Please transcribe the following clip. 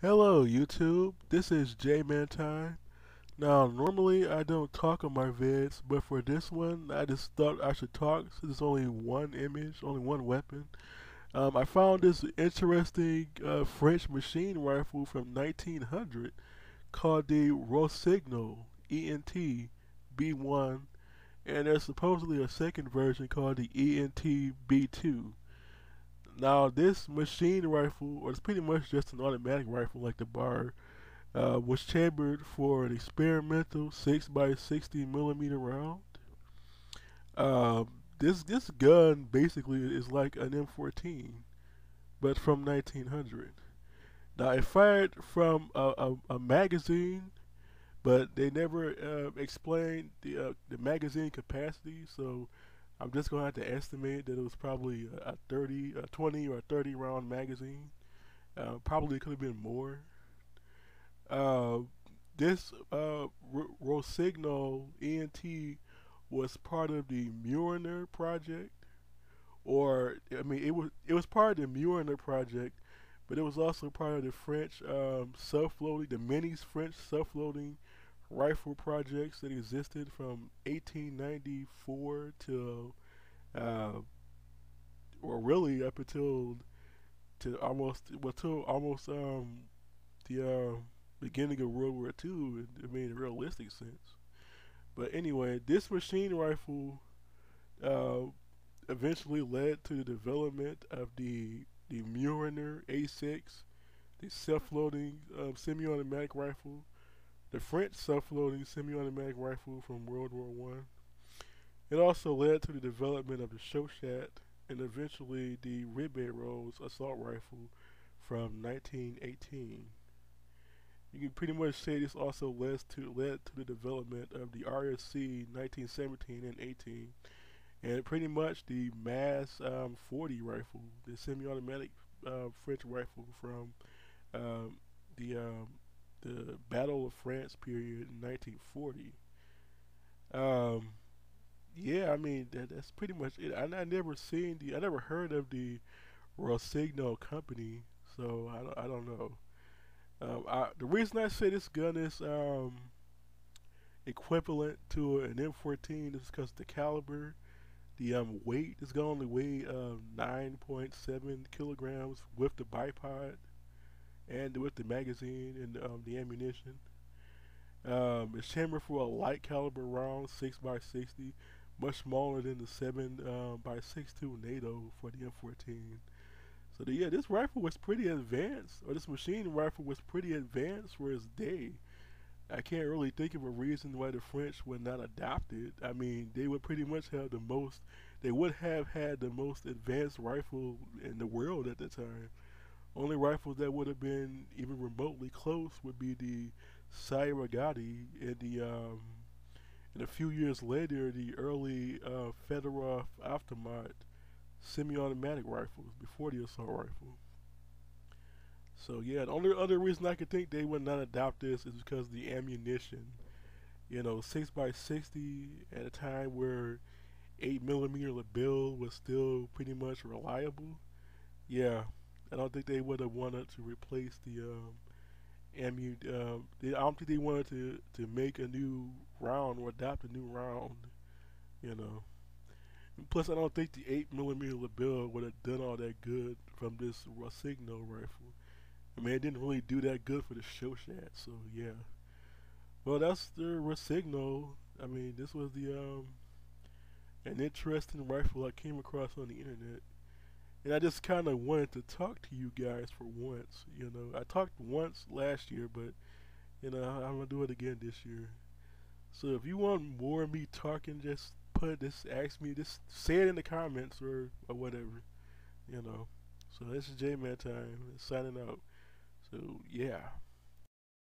Hello YouTube, this is J-Man Time. Now normally I don't talk on my vids, but for this one I just thought I should talk since there's only one image, only one weapon. I found this interesting French machine rifle from 1900 called the Rossignol ENT B-1, and there's supposedly a second version called the ENT B-2. Now this machine rifle, or it's pretty much just an automatic rifle like the bar, was chambered for an experimental 6 by 60 millimeter round. This gun basically is like an M14, but from 1900. Now it fired from a magazine, but they never explained the magazine capacity. So I'm just gonna have to estimate that it was probably a 30, a 20 or 30 round magazine. Probably could have been more. Uh, this Rossignol ENT was part of the Meunier project, or I mean, it was part of the Meunier project, but it was also part of the French self-loading, the many French self-loading rifle projects that existed from 1894 till, uh, or really up until to almost well till almost the beginning of World War II. I mean, in a realistic sense. But anyway, this machine rifle uh, eventually led to the development of the Meunier A6, the self-loading semi-automatic rifle, the French self-loading semi-automatic rifle from World War One. It also led to the development of the CHAUCHAT and eventually the Ribeyrolles assault rifle from 1918. You can pretty much say this also led to the development of the RSC 1917 and 18, and pretty much the Mass 40 rifle, the semi-automatic French rifle from um, the um, the Battle of France period in 1940. Um, yeah, I mean that's pretty much it. I never heard of the Rossignol company, so I don't know. The reason I say this gun is equivalent to an M14 is because the caliber, the weight is going to only weigh 9.7 kilograms with the bipod and with the magazine and the ammunition. It's chambered for a light caliber round, 6 by 60, much smaller than the 7 by 62 NATO for the M14. So yeah, this rifle was pretty advanced, or this machine rifle was pretty advanced for its day. I can't really think of a reason why the French would not adopt it. I mean, they would pretty much have the most. They would have had the most advanced rifle in the world at the time. Only rifles that would have been even remotely close would be the Sairagati and and a few years later the early Fedorov Automat semi-automatic rifles before the assault rifle. So yeah, the only other reason I could think they would not adopt this is because of the ammunition. 6 by 60 at a time where 8 millimeter LeBel was still pretty much reliable. Yeah, I don't think they would have wanted to replace the I don't think they wanted to make a new round or adopt a new round. You know. And plus, I don't think the 8 millimeter LeBel would have done all that good from this Rossignol rifle. I mean, it didn't really do that good for the CHAUCHAT, so yeah. Well, that's the Rossignol. I mean, this was the an interesting rifle I came across on the internet, and I just kind of wanted to talk to you guys for once. I talked once last year, but I'm gonna do it again this year. So if you want more of me talking, just ask me, just say it in the comments or whatever. You know. So this is J Man Time signing out. So yeah.